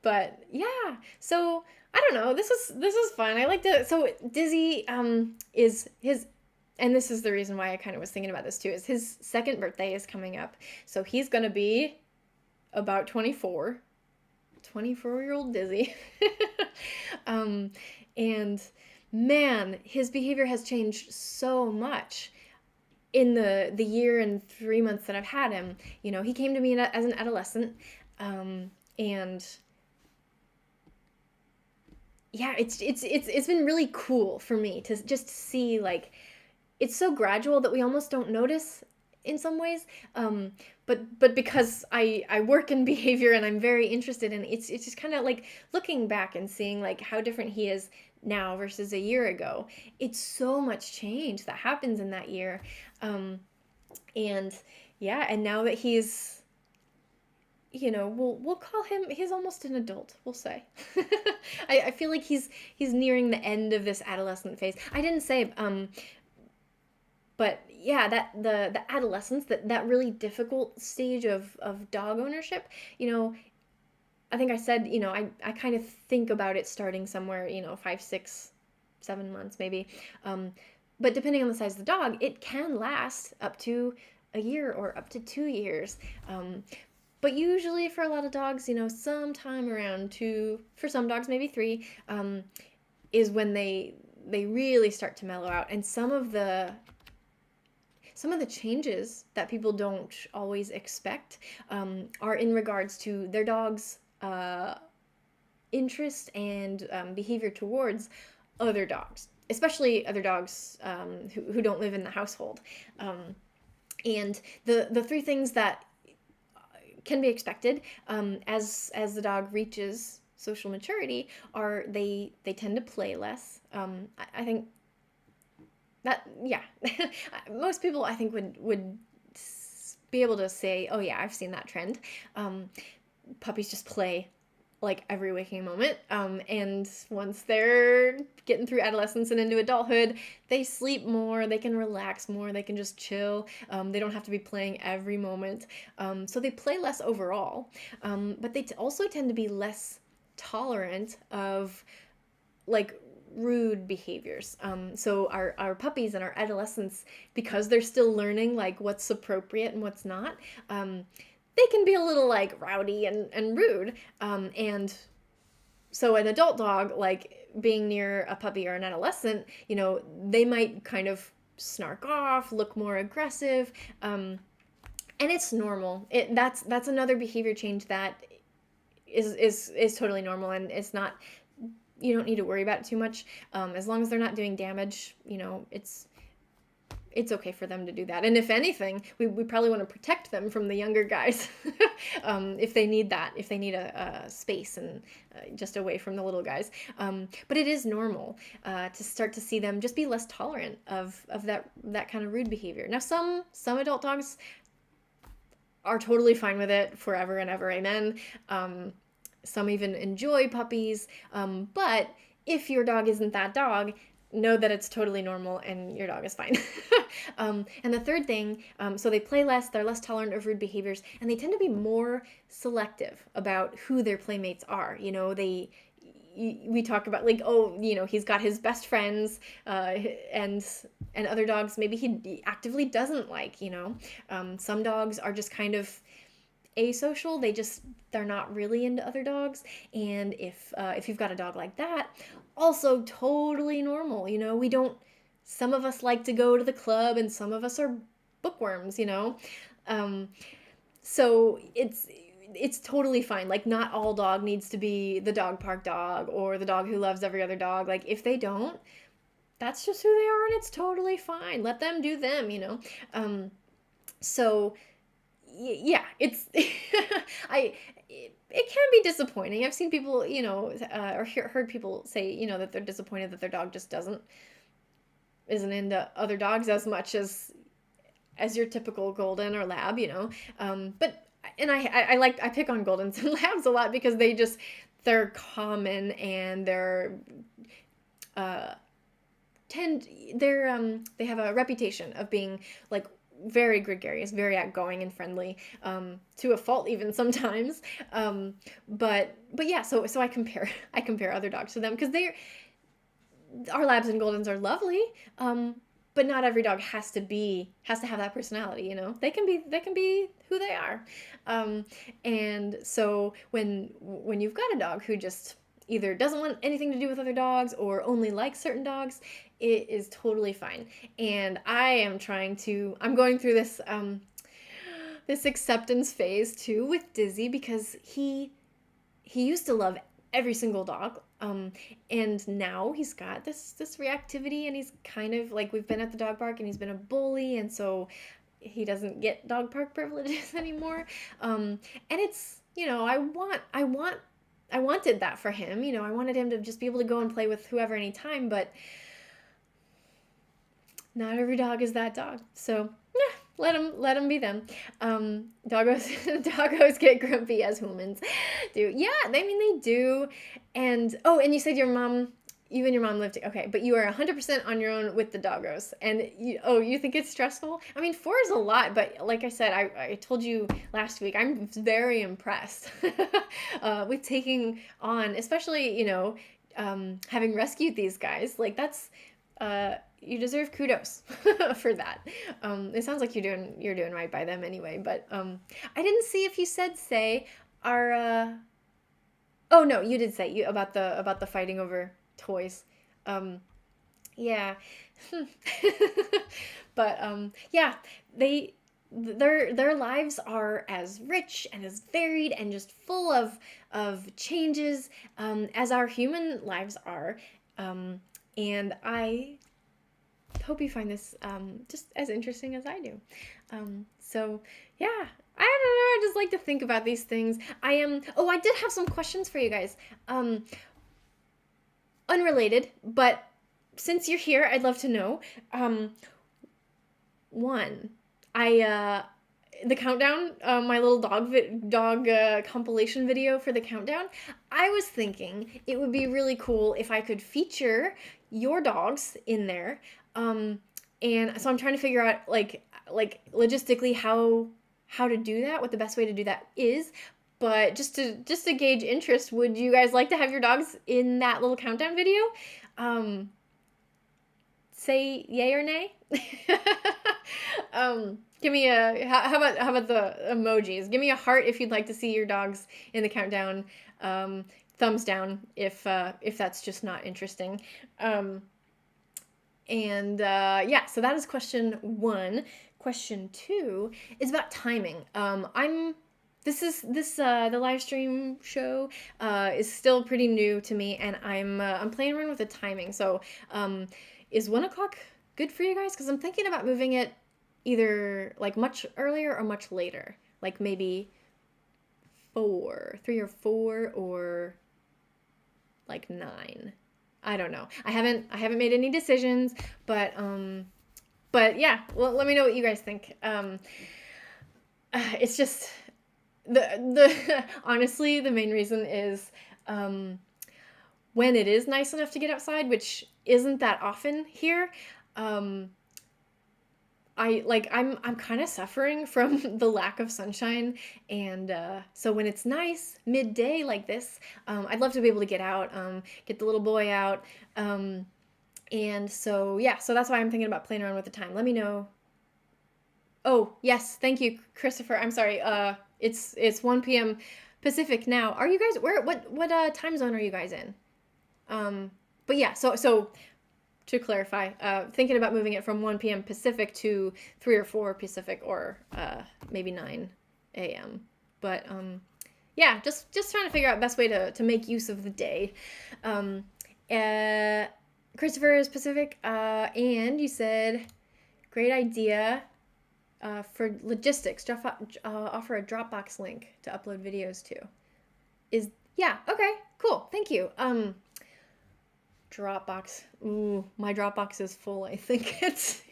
But yeah, so I don't know. This is fun. I like to. So Dizzy is his. And this is the reason why I kind of was thinking about this too, is his 2nd birthday is coming up. So he's going to be about 24-year-old Dizzy. And man, his behavior has changed so much in the year and 3 months that I've had him. He came to me as an adolescent, and yeah, it's been really cool for me to just see, like, it's so gradual that we almost don't notice in some ways. But because I work in behavior and I'm very interested in it's just kind of like looking back and seeing like how different he is now versus a year ago. It's so much change that happens in that year. And yeah, and now that he's, we'll call him, he's almost an adult, we'll say. I feel like he's nearing the end of this adolescent phase. I didn't say but yeah, that the adolescence, that really difficult stage of dog ownership, you know, I think I said, I kind of think about it starting somewhere, 5, 6, 7 months maybe. But depending on the size of the dog, it can last up to a year or up to 2 years. But usually for a lot of dogs, sometime around 2, for some dogs maybe 3, is when they really start to mellow out. And some of the changes that people don't always expect are in regards to their dog's interest and behavior towards other dogs, especially other dogs who don't live in the household. And the 3 things that can be expected as the dog reaches social maturity are they tend to play less. I think that, yeah, most people I think would be able to say, oh yeah, I've seen that trend. Puppies just play like every waking moment. And once they're getting through adolescence and into adulthood, they sleep more, they can relax more, they can just chill. They don't have to be playing every moment. So they play less overall. But they also tend to be less tolerant of like rude behaviors. So our puppies and our adolescents, because they're still learning like what's appropriate and what's not, they can be a little like rowdy and rude. And so an adult dog, like being near a puppy or an adolescent, they might kind of snark off, look more aggressive. And it's normal. That's another behavior change that is totally normal, and it's not, you don't need to worry about it too much. As long as they're not doing damage, it's okay for them to do that. And if anything, we probably want to protect them from the younger guys if they need that, if they need a space and just away from the little guys. But it is normal to start to see them just be less tolerant of that kind of rude behavior. Now, some adult dogs are totally fine with it forever and ever, amen. Some even enjoy puppies. But if your dog isn't that dog, know that it's totally normal and your dog is fine. And the third thing, so they play less, they're less tolerant of rude behaviors, and they tend to be more selective about who their playmates are. We talk about like, he's got his best friends, and other dogs maybe he actively doesn't like. Some dogs are just kind of asocial. They're not really into other dogs. And if you've got a dog like that, also totally normal. Some of us like to go to the club and some of us are bookworms. So it's totally fine. Like, not all dog needs to be the dog park dog or the dog who loves every other dog. Like, if they don't, that's just who they are, and it's totally fine. Let them do them. So yeah, it's it can be disappointing. I've seen people, or heard people say, that they're disappointed that their dog just isn't into other dogs as much as your typical golden or lab, but and I pick on goldens and labs a lot because they're common, and they have a reputation of being like very gregarious, very outgoing and friendly, to a fault even sometimes. But yeah, so I compare other dogs to them because our labs and goldens are lovely. But not every dog has to have that personality. They can be who they are. And so when you've got a dog who just either doesn't want anything to do with other dogs or only likes certain dogs, it is totally fine. And I'm going through this this acceptance phase too with Dizzy, because he used to love every single dog. And now he's got this reactivity, and he's kind of like, we've been at the dog park and he's been a bully, and so he doesn't get dog park privileges anymore. And it's, I wanted that for him. I wanted him to just be able to go and play with whoever anytime, but not every dog is that dog. So let them be them. Doggos get grumpy as humans do. Yeah, they do. And and you said you and your mom lived. Okay, but you are 100% on your own with the doggos, and you think it's stressful? I mean, 4 is a lot, but like I said, I told you last week, I'm very impressed with taking on, especially having rescued these guys. Like, that's you deserve kudos for that. It sounds like you're doing right by them anyway. But I didn't see if you said are. Oh no, you did say about the fighting over toys. Yeah. But yeah, their lives are as rich and as varied and just full of changes as our human lives are. And I hope you find this just as interesting as I do. So yeah, I don't know. I just like to think about these things. I did have some questions for you guys. Unrelated, but since you're here, I'd love to know. One, the countdown, my little dog compilation video for the countdown. I was thinking it would be really cool if I could feature your dogs in there. And so I'm trying to figure out like logistically how to do that, what the best way to do that is. But just to gauge interest, would you guys like to have your dogs in that little countdown video? Say yay or nay. Give me how about the emojis? Give me a heart if you'd like to see your dogs in the countdown. Thumbs down if that's just not interesting. Yeah, so that is question 1. Question 2 is about timing. The live stream show is still pretty new to me, and I'm playing around with the timing. So, is 1 o'clock good for you guys? Because I'm thinking about moving it either like much earlier or much later, like maybe 3 or 4, or like 9. I don't know. I haven't made any decisions, but yeah. Well, let me know what you guys think. It's just the honestly, the main reason is when it is nice enough to get outside, which isn't that often here. I'm kind of suffering from the lack of sunshine, and so when it's nice midday like this, I'd love to be able to get out, get the little boy out, and so yeah, so that's why I'm thinking about playing around with the time. Let me know. Oh yes, thank you, Christopher. I'm sorry. It's 1 p.m. Pacific now. Are you guys what time zone are you guys in? But yeah, so to clarify, thinking about moving it from 1 p.m. Pacific to 3 or 4 Pacific, or maybe 9 a.m. But yeah, just trying to figure out best way to make use of the day. Christopher is Pacific, and you said, great idea for logistics. Offer a Dropbox link to upload videos to. Yeah, okay, cool, thank you. Dropbox. Ooh, my Dropbox is full. I think it's.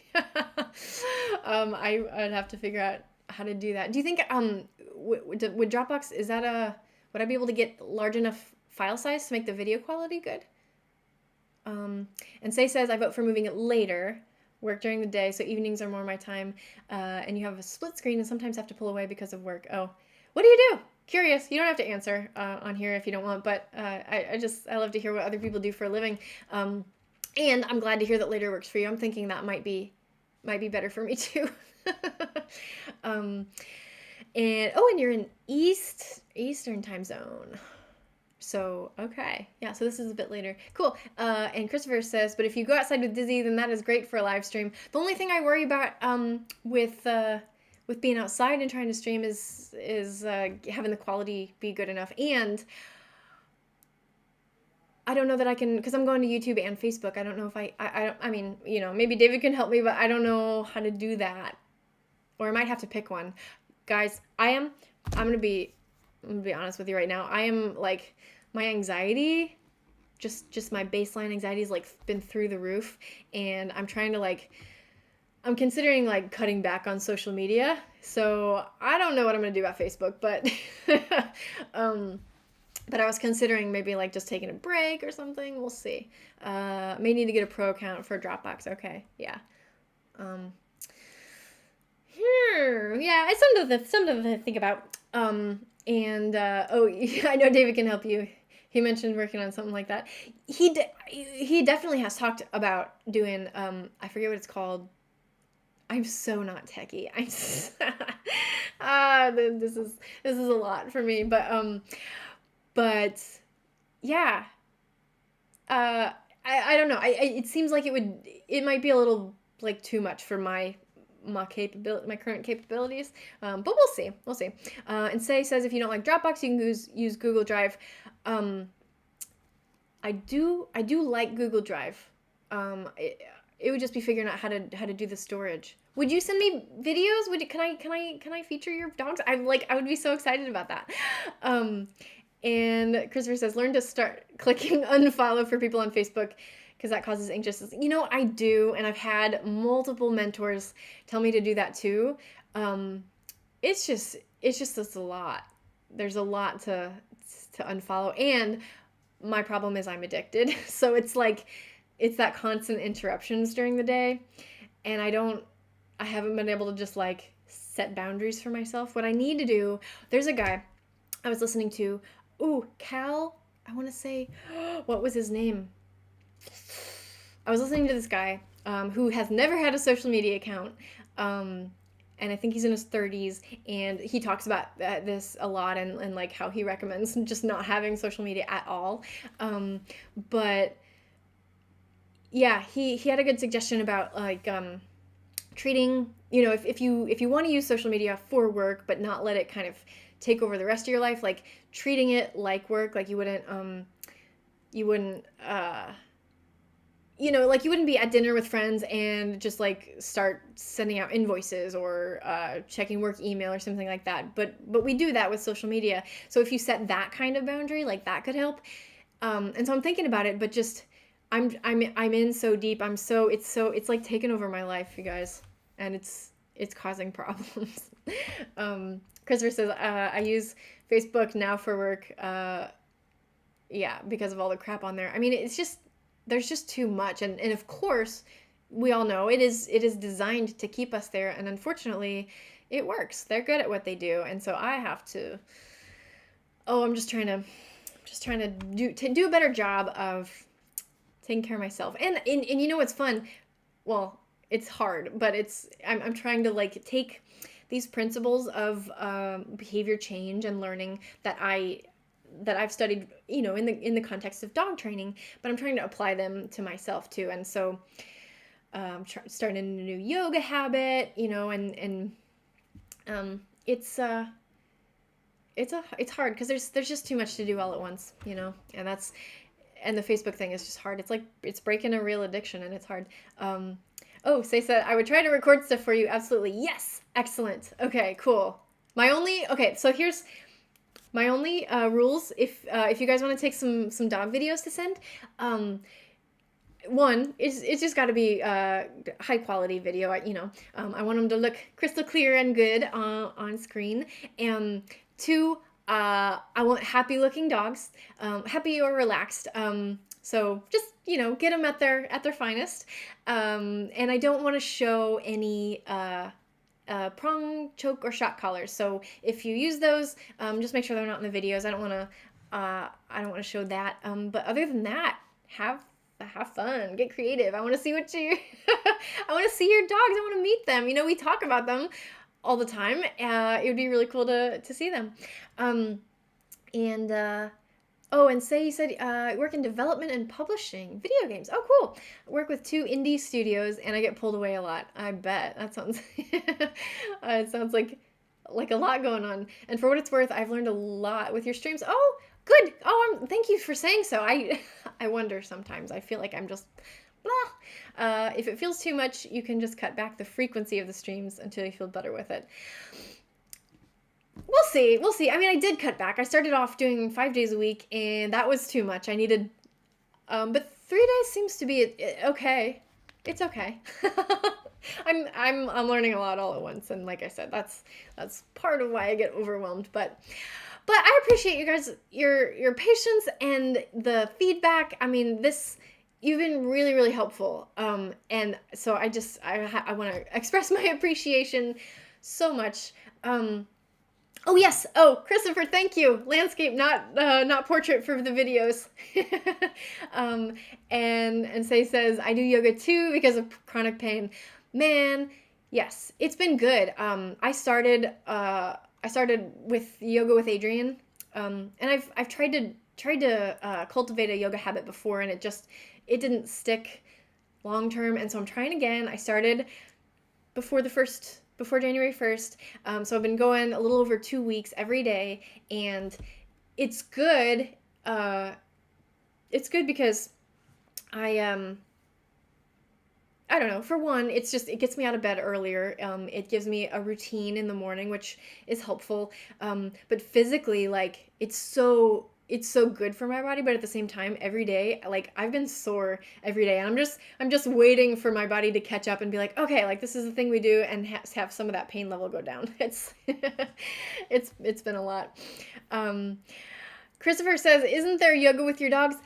I'd have to figure out how to do that. Do you think would Dropbox, would I be able to get large enough file size to make the video quality good? And Say says, I vote for moving it later. Work during the day, so evenings are more my time. And you have a split screen and sometimes have to pull away because of work. Oh, what do you do? Curious. You don't have to answer on here if you don't want, but I love to hear what other people do for a living. And I'm glad to hear that later works for you. I'm thinking that might be better for me too. And you're in Eastern time zone. So, okay. Yeah, so this is a bit later. Cool. And Christopher says, but if you go outside with Dizzy, then that is great for a live stream. The only thing I worry about with being outside and trying to stream is having the quality be good enough. And I don't know that I can, because I'm going to YouTube and Facebook. I don't know if I mean, maybe David can help me, but I don't know how to do that. Or I might have to pick one. Guys, I'm going to be honest with you right now. I am like, my anxiety, just my baseline anxiety has like been through the roof. And I'm trying to like, I'm considering like cutting back on social media. So I don't know what I'm going to do about Facebook, but, but I was considering maybe like just taking a break or something. We'll see. May need to get a pro account for Dropbox. Okay. Yeah. Yeah, it's something to think about. I know David can help you. He mentioned working on something like that. He definitely has talked about doing, I forget what it's called. I'm so not techie. This is a lot for me, but yeah, I don't know. It seems like it might be a little like too much for my current capabilities. But we'll see. And says if you don't like Dropbox, you can use Google Drive. I do like Google Drive. It would just be figuring out how to do the storage. Would you send me videos? Can I feature your dogs? I would be so excited about that. And Christopher says, learn to start clicking unfollow for people on Facebook because that causes anxiousness. I do, and I've had multiple mentors tell me to do that too. It's just a lot. There's a lot to unfollow, and my problem is I'm addicted. So it's like, it's that constant interruptions during the day, and I haven't been able to just like set boundaries for myself. What I need to do, there's a guy I was listening to, Cal, I want to say, what was his name? I was listening to this guy who has never had a social media account, and I think he's in his 30s, and he talks about this a lot, and like how he recommends just not having social media at all. But yeah, he had a good suggestion about like treating, if you want to use social media for work but not let it kind of take over the rest of your life, like treating it like work, like you wouldn't like you wouldn't be at dinner with friends and just like start sending out invoices or checking work email or something like that. But we do that with social media. So if you set that kind of boundary, like that could help. And so I'm thinking about it, but just I'm in so deep. It's like taking over my life, you guys, and it's causing problems. Christopher says I use Facebook now for work. Yeah, because of all the crap on there. I mean, there's just too much, and of course, we all know it is designed to keep us there, and unfortunately, it works. They're good at what they do, and so I have to. I'm just trying to do a better job of taking care of myself, and what's fun? Well, it's hard, but I'm trying to like take these principles of behavior change and learning that I've studied, in the context of dog training, but I'm trying to apply them to myself too. And so, starting a new yoga habit, and it's hard because there's just too much to do all at once, and the Facebook thing is just hard. It's like it's breaking a real addiction, and it's hard. Say said I would try to record stuff for you. Absolutely, yes, excellent. Okay, cool. So here's my only rules, if you guys want to take some dog videos to send, one, it's just got to be high quality video. I want them to look crystal clear and good on screen. And two, I want happy looking dogs, happy or relaxed. So just get them at their finest. And I don't want to show any prong, choke, or shock collars. So if you use those, just make sure they're not in the videos. I don't want to show that. But other than that, have fun, get creative. I want to see I want to see your dogs. I want to meet them. We talk about them all the time. It would be really cool to see them. And you said work in development and publishing video games. Oh, cool. I work with 2 indie studios, and I get pulled away a lot. I bet. That sounds it sounds like a lot going on. And for what it's worth, I've learned a lot with your streams. Oh, Good. Oh, thank you for saying so. I wonder sometimes. I feel like I'm just blah. If it feels too much, you can just cut back the frequency of the streams until you feel better with it. We'll see. We'll see. I mean, I did cut back. I started off doing 5 days a week, and that was too much. I needed, but 3 days seems to be okay. It's okay. I'm learning a lot all at once, and like I said, that's part of why I get overwhelmed. But I appreciate you guys, your patience and the feedback. I mean, you've been really, really helpful. And so I want to express my appreciation so much. Oh yes. Oh, Christopher, thank you. Landscape, not portrait for the videos. And Say says, I do yoga too because of chronic pain. Man, yes, it's been good. I started with yoga with Adrian. And I've tried to cultivate a yoga habit before, and it didn't stick long term. And so I'm trying again. I started before January 1st. So I've been going a little over 2 weeks every day, and it's good. It's good because I don't know. For one, it gets me out of bed earlier. It gives me a routine in the morning, which is helpful. But physically, like, it's so good for my body, but at the same time, every day, like, I've been sore every day, and I'm just waiting for my body to catch up and be like, okay, like, this is the thing we do, and have some of that pain level go down. It's been a lot. Christopher says, isn't there yoga with your dogs?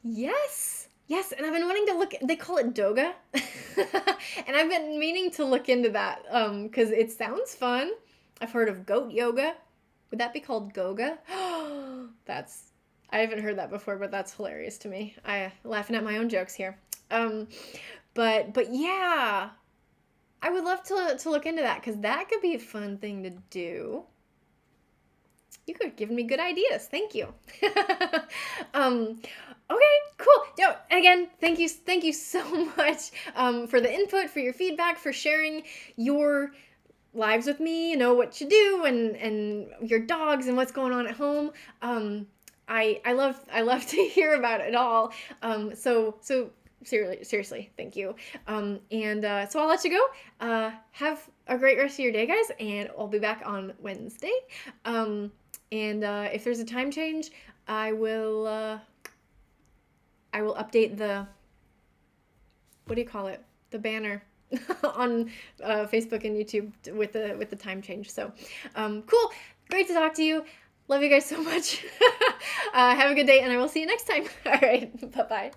Yes, and I've been wanting to look, they call it doga, and I've been meaning to look into that, because it sounds fun. I've heard of goat yoga. Would that be called goga? I haven't heard that before, but that's hilarious to me. Laughing at my own jokes here. But yeah, I would love to look into that, because that could be a fun thing to do. You could have given me good ideas. Thank you. Okay, cool. No, again, thank you so much for the input, for your feedback, for sharing your lives with me, what you do, and your dogs and what's going on at home. I love to hear about it all. So seriously, thank you. So I'll let you go. Have a great rest of your day, guys, and I'll be back on Wednesday. If there's a time change, I will update what do you call it? The banner on Facebook and YouTube with the time change. So, cool. Great to talk to you. Love you guys so much. Have a good day, and I will see you next time. All right. Bye-bye.